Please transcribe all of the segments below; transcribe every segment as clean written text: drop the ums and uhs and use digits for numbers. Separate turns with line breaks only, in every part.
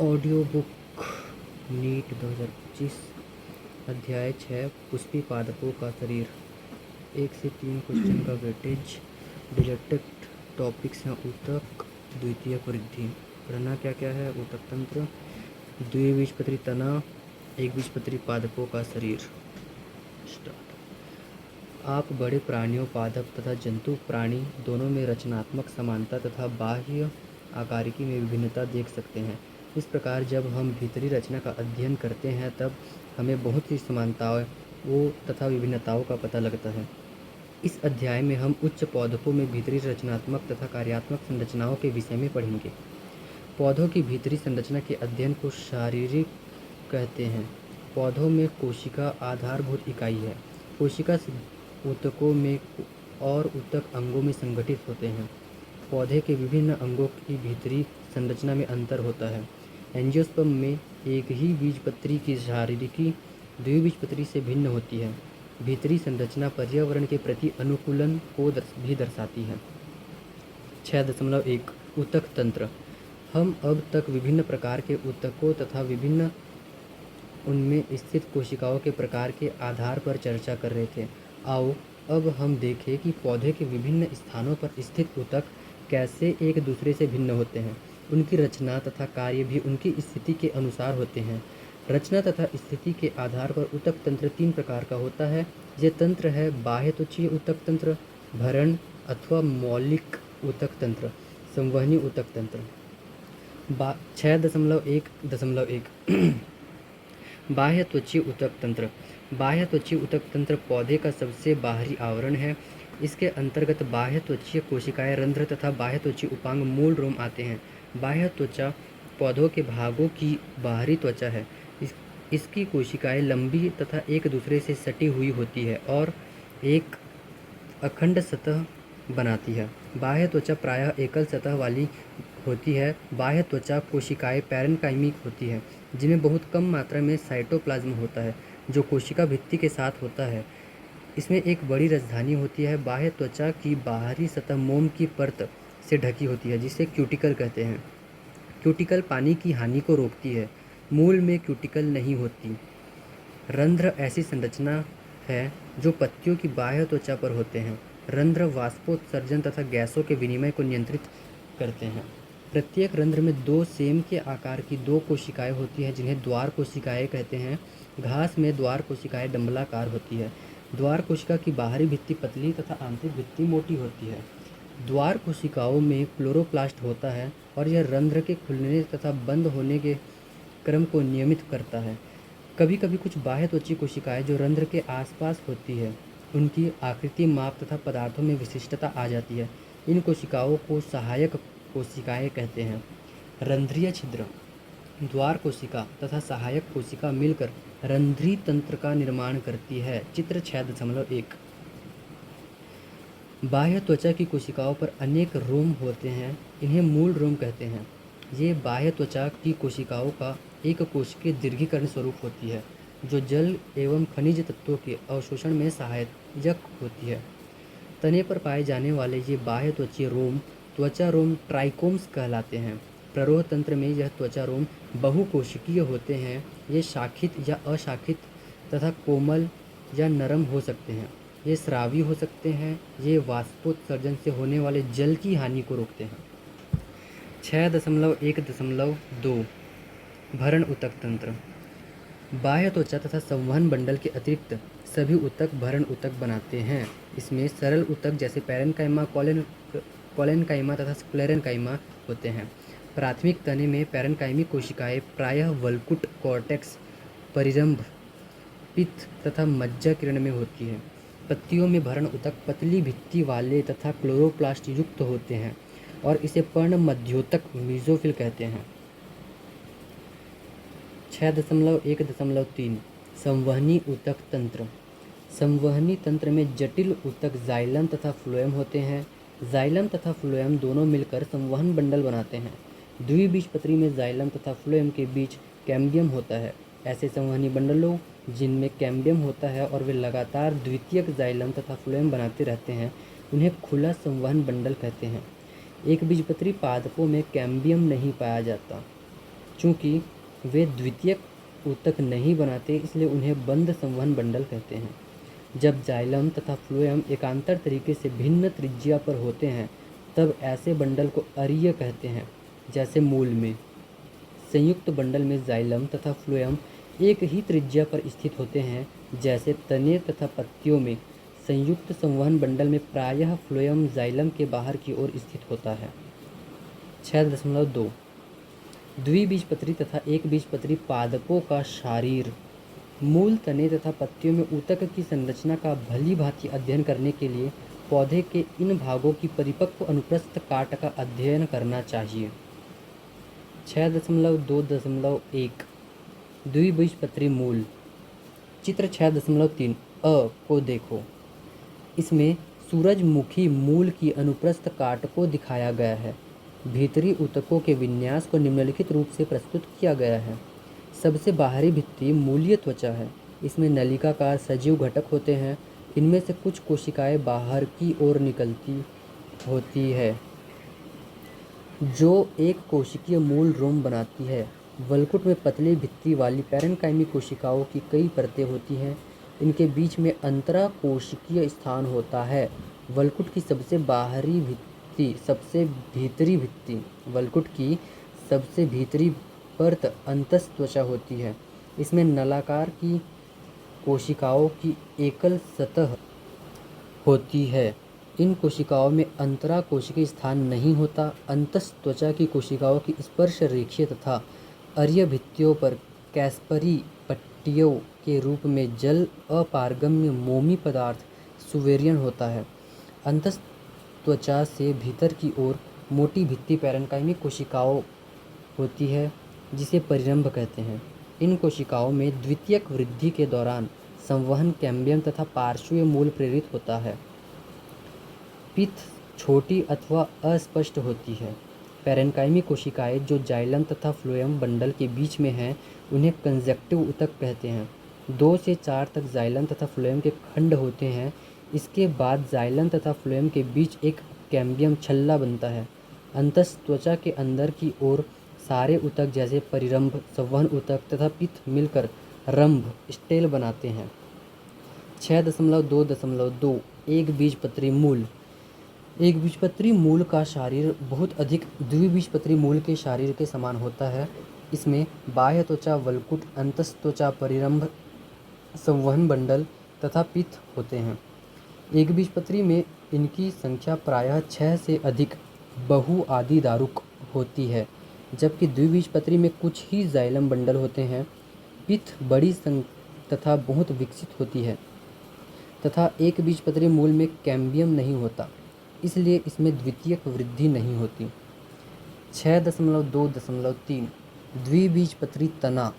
Audio book NEET 2025 अध्याय 6 पुष्पी पादपों का शरीर। 1 से 3 क्वेश्चन का वेटेज। डिलेक्टेड टॉपिक्स हैं ऊतक, द्वितीयक वृद्धि। पढ़ना क्या क्या है? ऊतक तंत्र, द्विबीजपत्री तना, एकबीजपत्री पादपों का शरीर। स्टार्ट। आप बड़े प्राणियों, पादप तथा जंतु प्राणी दोनों में रचनात्मक समानता तथा बाह्य आकारिकी में विभिन्नता देख सकते हैं। इस प्रकार जब हम भीतरी रचना का अध्ययन करते हैं तब हमें बहुत सी समानताओं तथा विभिन्नताओं का पता लगता है। इस अध्याय में हम उच्च पौधों में भीतरी रचनात्मक तथा कार्यात्मक संरचनाओं के विषय में पढ़ेंगे। पौधों की भीतरी संरचना के अध्ययन को शारीरिक कहते हैं। पौधों में कोशिका आधारभूत इकाई है। कोशिका ऊतकों में और ऊतक अंगों में संगठित होते हैं। पौधे के विभिन्न अंगों की भीतरी संरचना में अंतर होता है। एंजियोस्पर्म में एक ही बीजपत्री की शारीरिकी द्विबीजपत्री से भिन्न होती है। भीतरी संरचना पर्यावरण के प्रति अनुकूलन को भी दर्शाती है। 6.1 ऊतक तंत्र। हम अब तक विभिन्न प्रकार के ऊतकों तथा विभिन्न उनमें स्थित कोशिकाओं के प्रकार के आधार पर चर्चा कर रहे थे। आओ अब हम देखें कि पौधे के विभिन्न स्थानों पर स्थित ऊतक कैसे एक दूसरे से भिन्न होते हैं। उनकी रचना तथा कार्य भी उनकी स्थिति के अनुसार होते हैं। रचना तथा स्थिति के आधार पर ऊतक तंत्र 3 प्रकार का होता है। ये तंत्र है बाह्य त्वचीय ऊतक तंत्र, भरण अथवा मौलिक ऊतक तंत्र, संवहनी ऊतक तंत्र। 6.1 बाह्य त्वचीय ऊतक तंत्र। बाह्य त्वचीय ऊतक तंत्र पौधे का सबसे बाहरी आवरण है। इसके अंतर्गत बाह्य त्वचीय कोशिकाएं, रंध्र तथा बाह्य त्वचीय उपांग मूल रोम आते हैं। बाह्य त्वचा पौधों के भागों की बाहरी त्वचा है। इसकी कोशिकाएं लंबी तथा एक दूसरे से सटी हुई होती है और एक अखंड सतह बनाती है। बाह्य त्वचा प्रायः एकल सतह वाली होती है। बाह्य त्वचा कोशिकाएं पैरेन्काइमिक होती है, जिनमें बहुत कम मात्रा में साइटोप्लाज्म होता है जो कोशिका भित्ति के साथ होता है। इसमें एक बड़ी राजधानी होती है। बाह्य त्वचा की बाहरी सतह मोम की परत से ढकी होती है, जिसे क्यूटिकल कहते हैं। क्यूटिकल पानी की हानि को रोकती है। मूल में क्यूटिकल नहीं होती। रंध्र ऐसी संरचना है जो पत्तियों की बाह्य त्वचा पर होते हैं। रंध्र वाष्पोत्सर्जन तथा गैसों के विनिमय को नियंत्रित करते हैं। प्रत्येक रंध्र में 2 सेम के आकार की 2 कोशिकाएं होती हैं, जिन्हें द्वार कोशिकाएं कहते हैं। घास में द्वार कोशिकाएं डंबलाकार होती है। द्वार कोशिका की बाहरी भित्ति पतली तथा आंतरिक भित्ति मोटी होती है। द्वार कोशिकाओं में क्लोरोप्लास्ट होता है और यह रंध्र के खुलने तथा बंद होने के क्रम को नियमित करता है। कभी कभी कुछ बाह्य त्वचीय कोशिकाएं जो रंध्र के आसपास होती है, उनकी आकृति, माप तथा पदार्थों में विशिष्टता आ जाती है। इन कोशिकाओं को सहायक कोशिकाएं कहते हैं। रंध्रीय छिद्र। द्वार कोशिका तथा सहायक कोशिका मिलकर रंध्री तंत्र का निर्माण करती है। चित्र 6.1। बाह्य त्वचा की कोशिकाओं पर अनेक रोम होते हैं। इन्हें मूल रोम कहते हैं। ये बाह्य त्वचा की कोशिकाओं का एक कोशिकीय दीर्घीकरण स्वरूप होती है, जो जल एवं खनिज तत्वों के अवशोषण में सहायक होती है। तने पर पाए जाने वाले ये बाह्य त्वचीय रोम त्वचा रोम ट्राइकोम्स कहलाते हैं। प्ररोह तंत्र में यह त्वचा रोम बहुकोशिकीय होते हैं। ये शाखित या अशाखित तथा कोमल या नरम हो सकते हैं। ये स्रावी हो सकते हैं। ये वाष्पोत्सर्जन से होने वाले जल की हानि को रोकते हैं। 6.1.2 भरण ऊतक तंत्र। बाह्य त्वचा तथा संवहन बंडल के अतिरिक्त सभी ऊतक भरण ऊतक बनाते हैं। इसमें सरल ऊतक जैसे पैरेन्काइमा, कोलेनकाइमा तथा स्क्लेरेन्काइमा होते हैं। प्राथमिक तने में पैरेन्काइमिक कोशिकाएं प्रायः वल्कुट, कॉर्टेक्स, परिरंभ, पित्त तथा मज्जा किरण में होती है। पत्तियों में भरण ऊतक पतली भित्ति वाले तथा क्लोरोप्लास्ट युक्त होते हैं और इसे पर्ण मध्योतक मीजोफिल कहते हैं। 6.1.3 संवहनी ऊतक तंत्र। संवहनी तंत्र में जटिल ऊतक जाइलम तथा फ्लोएम होते हैं। जाइलम तथा फ्लोएम दोनों मिलकर संवहन बंडल बनाते हैं। द्विबीजपत्री में जाइलम तथा फ्लोएम के बीच कैम्बियम होता है। ऐसे संवहनी बंडलों जिनमें कैम्बियम होता है और वे लगातार द्वितीयक जाइलम तथा फ्लोएम बनाते रहते हैं, उन्हें खुला संवहन बंडल कहते हैं। एक बीजपत्री पादपों में कैम्बियम नहीं पाया जाता। चूँकि वे द्वितीयक ऊतक नहीं बनाते, इसलिए उन्हें बंद संवहन बंडल कहते हैं। जब जाइलम तथा फ्लोएम एकांतर तरीके से भिन्न त्रिज्या पर होते हैं, तब ऐसे बंडल को अरीय कहते हैं। जैसे मूल में संयुक्त बंडल में जाइलम तथा फ्लोएम एक ही त्रिज्या पर स्थित होते हैं, जैसे तने तथा पत्तियों में संयुक्त संवहन बंडल में प्रायः फ्लोएम जाइलम के बाहर की ओर स्थित होता है। 6.2 द्विबीजपत्री तथा एक बीजपत्री पादपों का शारीर। मूल, तने तथा पत्तियों में ऊतक की संरचना का भली भांति अध्ययन करने के लिए पौधे के इन भागों की परिपक्व अनुप्रस्थ काट का अध्ययन करना चाहिए। 6.2.1 द्विबीजपत्री मूल। चित्र 6.3 अ को देखो। इसमें सूरजमुखी मूल की अनुप्रस्थ काट को दिखाया गया है। भीतरी ऊतकों के विन्यास को निम्नलिखित रूप से प्रस्तुत किया गया है। सबसे बाहरी भित्ति मूलीय त्वचा है। इसमें नलिकाकार सजीव घटक होते हैं। इनमें से कुछ कोशिकाएं बाहर की ओर निकलती होती है, जो एक कोशिकीय मूल रोम बनाती है। वलकुट में पतली भित्ति वाली पैरेन्काइमी कोशिकाओं की कई परतें होती हैं। इनके बीच में अंतरा कोशिकीय स्थान होता है। वलकुट की सबसे बाहरी भित्ति सबसे भीतरी भित्ति वलकुट की सबसे भीतरी परत अंतस्त्वचा होती है। इसमें नलाकार की कोशिकाओं की एकल सतह होती है। इन कोशिकाओं में अंतरा कोशिकीय स्थान नहीं होता। अंतस्त्वचा की कोशिकाओं की स्पर्श रेखीय तथा अरीय भित्तियों पर कैस्परी पट्टियों के रूप में जल अपारगम्य मोमी पदार्थ सुवेरियन होता है। अंतस्त्वचा से भीतर की ओर मोटी भित्ति पैरेन्काइमी कोशिकाओं होती है, जिसे परिरंभ कहते हैं। इन कोशिकाओं में द्वितीयक वृद्धि के दौरान संवहन कैम्बियम तथा पार्श्वीय मूल प्रेरित होता है। पित्त छोटी अथवा अस्पष्ट होती है। पैरेन्काइमी कोशिकाएं जो जाइलम तथा फ्लोएम बंडल के बीच में हैं, उन्हें कंजक्टिव ऊतक कहते हैं। 2 से 4 तक जाइलम तथा फ्लोएम के खंड होते हैं। इसके बाद जाइलम तथा फ्लोएम के बीच एक कैम्बियम छल्ला बनता है। अंतस्त्वचा के अंदर की ओर सारे ऊतक जैसे परिरंभ, संवहन ऊतक तथा पित्त मिलकर रंभ स्टेल बनाते हैं। 6.2.2 एक बीजपत्री मूल। एक बीजपत्री मूल का शारीर बहुत अधिक द्विबीजपत्री मूल के शारीर के समान होता है। इसमें बाह्य त्वचा, वलकुट, अंतस्त्वचा, परिरंभ, संवहन बंडल तथा पित्त होते हैं। एक बीजपत्री में इनकी संख्या प्रायः 6 से अधिक बहुआदि दारुक होती है, जबकि द्विबीजपत्री में कुछ ही जाइलम बंडल होते हैं। पित्त बड़ी तथा बहुत विकसित होती है तथा एक बीजपत्री मूल में कैम्बियम नहीं होता, इसलिए इसमें द्वितीयक वृद्धि नहीं होती। 6.2.3 द्विबीजपत्री तना।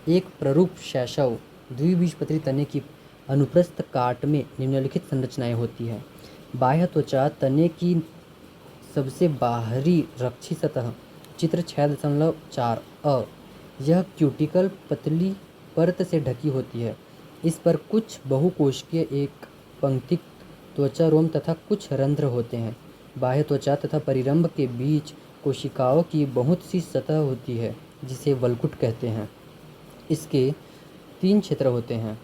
एक प्ररूप शैशव द्विबीजपत्री तने की अनुप्रस्थ काट में निम्नलिखित संरचनाएं होती हैं। बाह्य त्वचा, तने की सबसे बाहरी रक्षी सतह। चित्र 6.4 अ। यह क्यूटिकल पतली परत से ढकी होती है। इस पर कुछ बहुकोशिकीय एक पंक्ति त्वचा रोम तथा कुछ रंध्र होते हैं। बाह्य त्वचा तथा परिरंभ के बीच कोशिकाओं की बहुत सी सतह होती है, जिसे वलकुट कहते हैं। इसके 3 क्षेत्र होते हैं।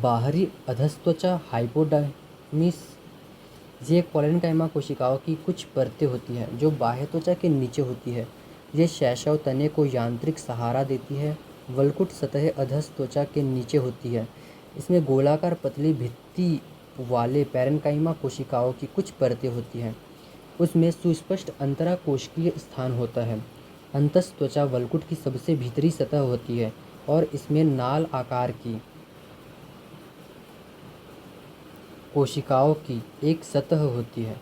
बाहरी अधस्त्वचा हाइपोडर्मिस। ये पैरेन्काइमा कोशिकाओं की कुछ परतें होती हैं, जो बाह्य त्वचा के नीचे होती है। ये शैशव तने को यांत्रिक सहारा देती है। वलकुट सतह अधस्त्वचा के नीचे होती है। इसमें गोलाकार पतली भित्ति वाले पैरेन्काइमा कोशिकाओं की कुछ परतें होती हैं। उसमें सुस्पष्ट अंतरा कोशिकीय स्थान होता है। अंतस्त्वचा वलकुट की सबसे भीतरी सतह होती है और इसमें नाल आकार की कोशिकाओं की एक सतह होती है।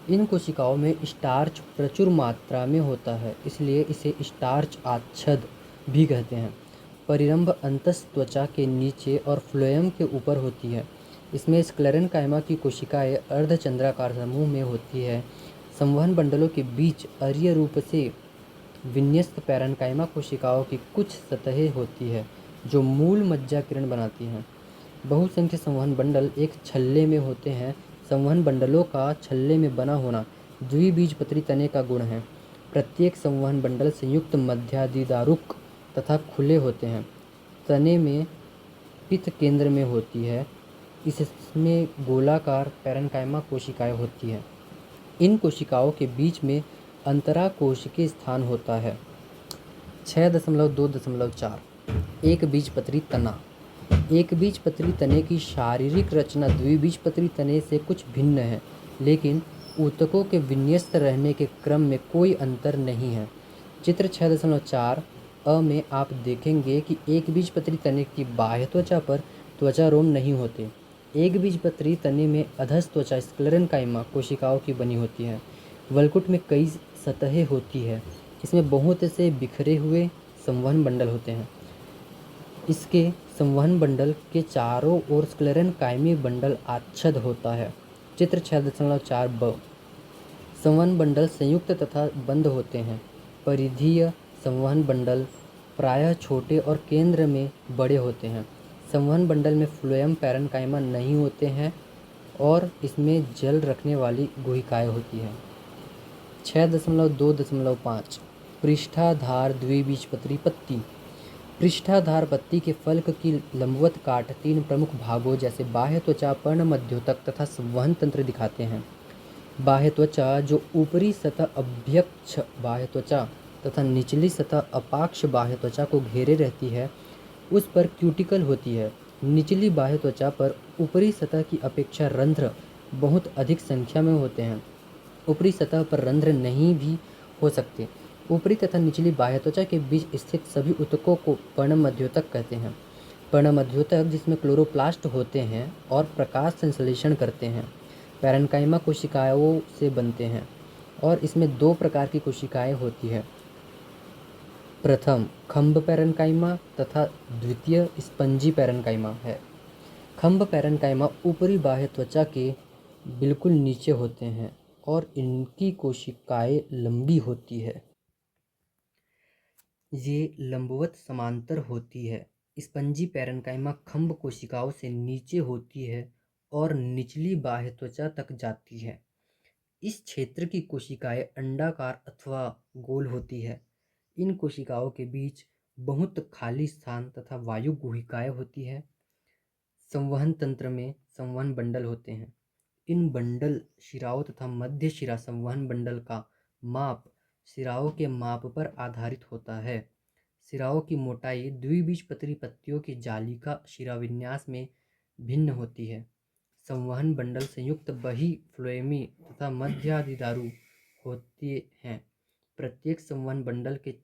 इन कोशिकाओं में स्टार्च प्रचुर मात्रा में होता है, इसलिए इसे स्टार्च आच्छद भी कहते हैं। परिरंभ अंतस्त्वचा के नीचे और फ्लोएम के ऊपर होती है। इसमें स्क्लेरेन्काइमा की कोशिकाएं अर्धचंद्राकार समूह में होती है। संवहन बंडलों के बीच अरीय रूप से विन्यस्त पैरेन्काइमा कोशिकाओं की कुछ सतहें होती है, जो मूल मज्जा किरण बनाती हैं। बहुसंख्य संवहन बंडल एक छल्ले में होते हैं। संवहन बंडलों का छल्ले में बना होना द्विबीजपत्री तने का गुण है। प्रत्येक संवहन बंडल संयुक्त मध्यादिदारुक तथा खुले होते हैं। तने में पित्त केंद्र में होती है। इसमें गोलाकार पैरेन्काइमा कोशिकाएं होती हैं। इन कोशिकाओं के बीच में अंतराकोशिकीय स्थान होता है। 6.2.4 एक बीजपत्री तना। एक बीजपत्री तने की शारीरिक रचना द्विबीजपत्री तने से कुछ भिन्न है, लेकिन ऊतकों के विन्यस्त रहने के क्रम में कोई अंतर नहीं है। चित्र 6.4 अ में आप देखेंगे कि एक बीजपत्री तने की बाह्य त्वचा पर त्वचारोम नहीं होते। एक बीजपत्री तने में अधस त्वचा स्क्लेरेन्काइमा कोशिकाओं की बनी होती है। वलकुट में कई सतहें होती है। इसमें बहुत से बिखरे हुए संवहन बंडल होते हैं। इसके संवहन बंडल के चारों ओर स्क्लेरेन्काइमी बंडल आच्छद होता है। चित्र 6.4 ब संवहन बंडल संयुक्त तथा बंद होते हैं। परिधीय संवहन बंडल प्रायः छोटे और केंद्र में बड़े होते हैं। संवहन बंडल में फ्लोएम पैरेन्काइमा नहीं होते हैं और इसमें जल रखने वाली गुहिकाएं होती हैं। 6.2.5 पृष्ठाधार द्विबीजपत्री पत्ती। पृष्ठाधार पत्ती के फल्क की लंबवत काट 3 प्रमुख भागों जैसे बाह्य त्वचा, पर्णमध्योतक तथा संवहन तंत्र दिखाते हैं। बाह्य त्वचा जो ऊपरी सतह अभ्यक्ष बाह्य त्वचा तथा निचली सतह अपाक्ष बाह्य त्वचा को घेरे रहती है, उस पर क्यूटिकल होती है। निचली बाह्य त्वचा पर ऊपरी सतह की अपेक्षा रंध्र बहुत अधिक संख्या में होते हैं। ऊपरी सतह पर रंध्र नहीं भी हो सकते। ऊपरी तथा निचली बाह्य त्वचा के बीच स्थित सभी ऊतकों को पर्णमध्योतक कहते हैं। पर्णमध्योतक जिसमें क्लोरोप्लास्ट होते हैं और प्रकाश संश्लेषण करते हैं, पैरेन्काइमा कोशिकाओं से बनते हैं और इसमें 2 प्रकार की कोशिकाएं होती है। प्रथम खंभ पैरेन्काइमा तथा द्वितीय स्पंजी पैरेन्काइमा है। खंभ पैरेन्काइमा ऊपरी बाह्य त्वचा के बिल्कुल नीचे होते हैं और इनकी कोशिकाएं लंबी होती है। ये लंबवत समांतर होती है। स्पंजी पैरेन्काइमा खंभ कोशिकाओं से नीचे होती है और निचली बाह्य त्वचा तक जाती है। इस क्षेत्र की कोशिकाएं अंडाकार अथवा गोल होती है। इन कोशिकाओं के बीच बहुत खाली स्थान तथा वायु गुहिकाएं होती है। संवहन तंत्र में संवहन बंडल होते हैं। इन बंडल शिराओं तथा मध्य शिरा संवहन बंडल का माप शिराओं के माप पर आधारित होता है। शिराओं की मोटाई द्विबीजपत्री पत्तियों की जालिका शिराविन्यास में भिन्न होती है। संवहन बंडल संयुक्त बही फ्लोएमी तथा मध्यादिदारु होते हैं। प्रत्येक संवहन बंडल के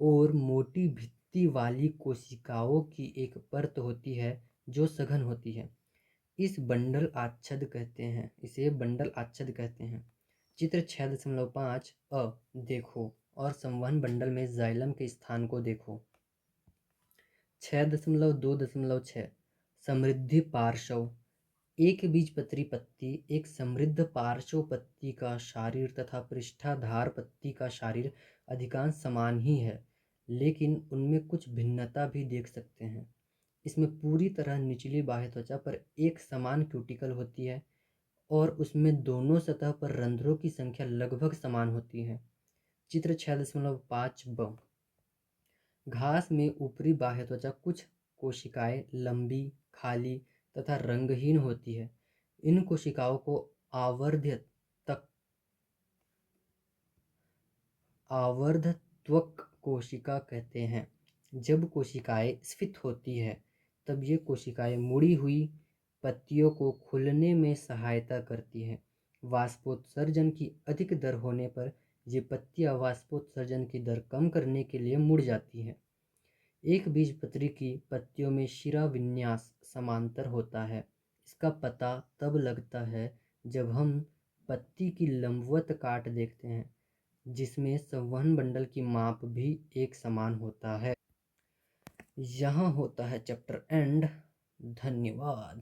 और मोटी भित्ति वाली कोशिकाओं की एक परत होती है जो सघन होती है। इसे बंडल आच्छद कहते हैं। चित्र 6.5 अ देखो और संवहन बंडल में जाइलम के स्थान को देखो। 6.2.6 समृद्धि पार्श्व। एक बीजपत्री पत्ती एक समृद्ध पार्श्व पत्ती का शारीर तथा पृष्ठाधार पत्ती का शारीर अधिकांश समान ही है, लेकिन उनमें कुछ भिन्नता भी देख सकते हैं। इसमें पूरी तरह निचली बाह्य त्वचा पर एक समान क्यूटिकल होती है और उसमें दोनों सतह पर रंध्रों की संख्या लगभग समान होती है। चित्र 6.5 ब घास में ऊपरी बाह्य त्वचा कुछ कोशिकाएं लंबी, खाली तथा रंगहीन होती है। इन कोशिकाओं को आवर्धत्वक कोशिका कहते हैं। जब कोशिकाएं स्फीत होती है तब ये कोशिकाएं मुड़ी हुई पत्तियों को खुलने में सहायता करती हैं। वाष्पोत्सर्जन की अधिक दर होने पर ये पत्तियां वाष्पोत्सर्जन की दर कम करने के लिए मुड़ जाती हैं। एक बीजपत्री की पत्तियों में शिरा विन्यास समांतर होता है। इसका पता तब लगता है जब हम पत्ती की लंबवत काट देखते हैं, जिसमें संवहन बंडल की माप भी एक समान होता है। यहाँ होता है चैप्टर एंड। धन्यवाद।